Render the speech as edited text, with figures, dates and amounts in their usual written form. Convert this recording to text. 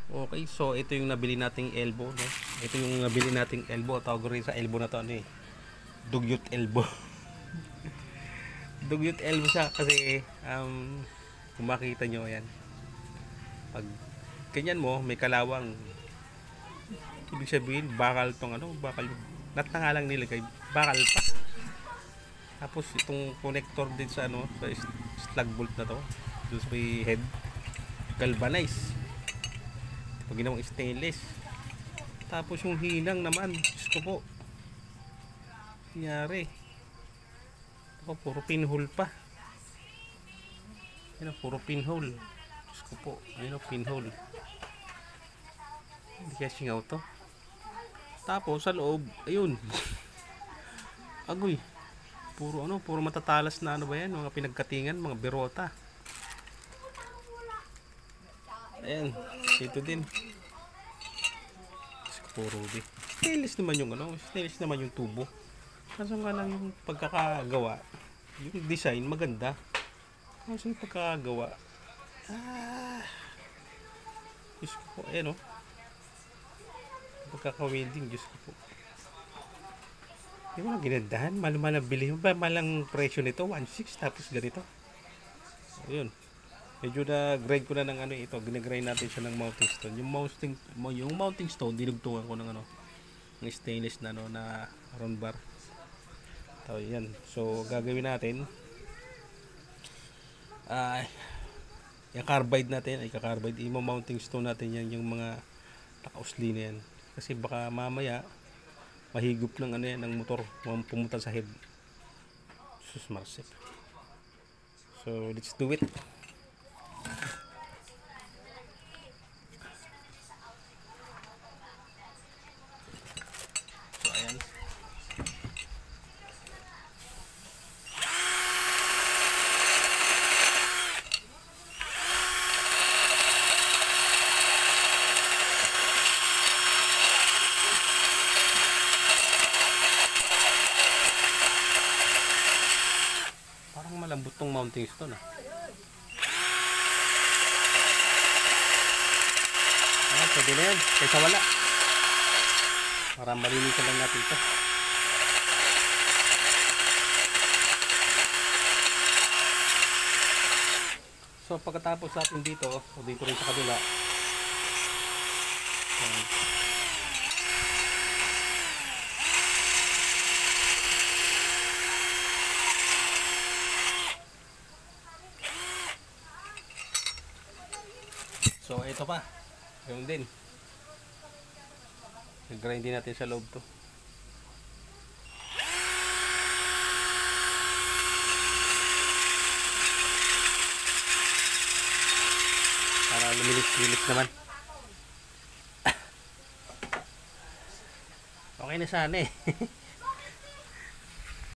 Okay, so ito yung nabili nating elbow, no? Ito yung nabili nating elbow. Tawag ko rin sa elbow na to, ano eh, dugyot elbow. Dugyot elbow siya kasi, kung makita nyo, yan. Pag ganyan mo, may kalawang. Ibig sabihin, bakal tong ano, bakal. Nat na nga lang nilagay, bakal pa. Tapos itong connector din sa ano, sa slug bolt na to. Doon sa may head, galvanize. Pag ginawang stainless. Tapos yung hinang naman, Diyos ko po, nangyari. Ako, puro pinhole pa. Yan o, puro pinhole. Diyos ko po, ayun o, pinhole. Hindi kaya singaw to. Tapos sa loob, ayun. Agoy. Puro ano, puro matatalas na ano ba yan, mga pinagkatingan, mga berota. Ayan, ito din. Puro di. Stainless naman yung ano, stainless naman yung tubo. Kaso nga lang yung pagkakagawa, yung design maganda. Kaso yung pagkakagawa, Diyos ko po, ayan o. Pagkaka-welding, Diyos ko po. Yung mga ginandahan, malang bili mo ba, malang presyo nito, 1.6 tapos ganito. Ayun. Medyo na-grind ko na ng ano ito, ginagrind natin siya ng mounting stone. Yung mounting stone, dinugtungan ko ng ano, ng stainless na ano, na round bar. So, yan. So, gagawin natin, yung carbide natin, ay ka-carbide, i-mounting stone natin yan, yung mga naka-usli na yan. Kasi baka mamaya, mahigop ng ano yan, ng motor, pumunta sa head. Sus Marcel. So, let's do it. So, ayan. Parang malambot tong mounting stone ah. Ayan, pwede na yan. Kaysa wala. Para malinisan lang natin ito. So pagkatapos natin dito, o dito rin sa kabila. Ayan. So ito pa. Yung din. Nag-grind din natin sa loob to. Para lumilit-lilit naman. Okay na sana eh.